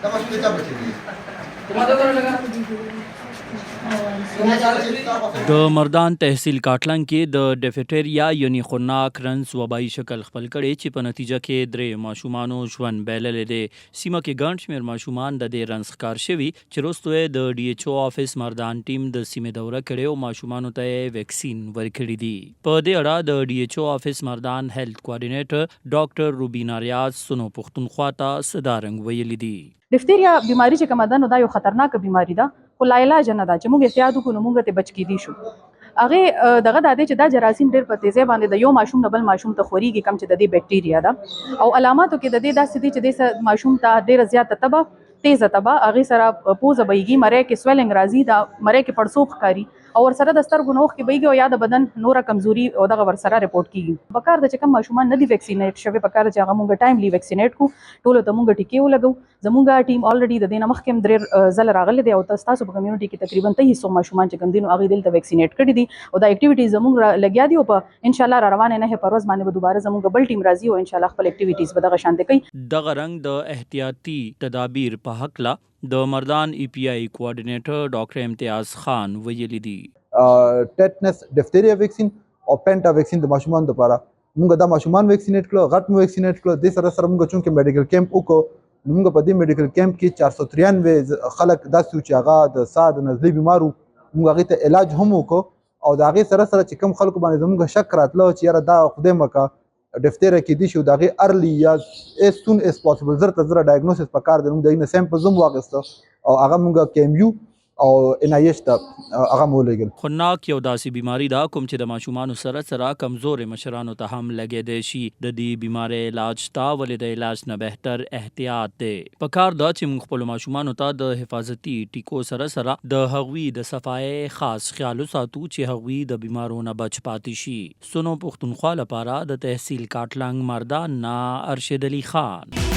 دا ماشوم د چا بچی دی د مردان تحصیل کاټلنګ کې د ډیفټیریا یعنی خناک رنس وبایي شکل خپل کړي چې په نتیجه کې درې ماشومانو ژوند بایللې دی. سیمه کې ګڼ شمېر ماشومان د دې رنس ښکار شوي چې وروسته یې د ډي ایچ او آفس مردان ټیم د سیمې دوره کړې او ماشومانو ته یې ویکسین ورکړي دي. په دې اړه د ډي ایچ او آفس مردان هیلث کوارډینیټر ډاکټر روبینا ریاض سنو پښتونخوا ته صدارنګ ویلي دي. ډفتیریا بیماری چې کومه ده نو دا یو خطرناک بیماری ده خو لا علاج نه ده چې موږ احتیاط وکړو نو موږ ته بچ کیدی شو. هغه دغه د دې چې دا جراثیم ډېر په تیزی باندې د یو ماشوم نه بل ماشوم ته خوريږي کم چې د دې بکټیریا ده او علاماتو کې د دې داسې دي چې د ماشوم ته ډېر زیات تیزه تبه هغه سره پوزه بېږي مړی کې سویلنګ راځي دا مړی کې پړسوب ښکاري او ورسره د سترګو نوښ کې بېږي او یا د بدن نوره کمزوري او دغه ورسره رپورټ کیږي. پکار د چې کوم ماشومان نه دي ویکسینیټ شوي پکار چې هغه مونږ ټایملی ویکسینیټ کو ټولو ته مونږ ټیکې ولګو. زمونږ ټیم الریډي د دې نه مخکې درې ځله راغلی دی او تاسو په کمیونټي کې تقریبا 2300 ماشومان چې کوم دي نو هغې دلته ویکسینیټ کړي دي او دا اکټیویټیز زمونږ لګیا دي او په انشاءالله را روانې نه په ورځ باندې به دوباره زمونږ بل ټیم راځي او انشاءالله خپل اکټیویټیز به دغه شانتې کوي. دغه رنګ د احتیاطي تدابیر په هکله د مردان ای پی آی کوارډینیټر ډاکټر امتیاز خان ویلي دي. ټیټنس ډفتیریا ویکسین او پینټا ویکسین د ماشومان لپاره موږ دا ماشومان ویکسینیټ کړو غټ مو ویکسینیټ کړو د سره موږ چونکې میډیکل کیمپ وکړو موږ په دې میډیکل کیمپ کې 493 خلک داسې چې هغه د ساه د نزلې بیمارو موږ هغې ته علاج هم وکړو او د هغې سره چې کوم خلکو باندې زموږ شک راتله چې یاره دا خدای مکه ډفتیریا کیدی شي د هغې ارلی یا as soon as possible زر ته زره ډایګنوسس پکار دی. موږ د هغې نه سیمپلز هم واخیسته او هغه موږ کیمیو او NIH ته هغه مو ولېږل. خناک یو داسې بیماری ده کوم چې د ماشومانو سره کمزورې مشرانو ته هم لګېدی شي. د دې بیمارۍ علاج شته ولې د علاج نه بهتر احتیاط دی. پکار ده چې موږ خپلو ماشومانو ته د حفاظتي ټیکو سره د هغوی د صفایۍ خاص خیال وساتو چې هغوی د بیمارو نه بچ پاتې شي. سنو پښتونخوا لپاره د تحصیل کاټلنګ مردان نه ارشد علي خان.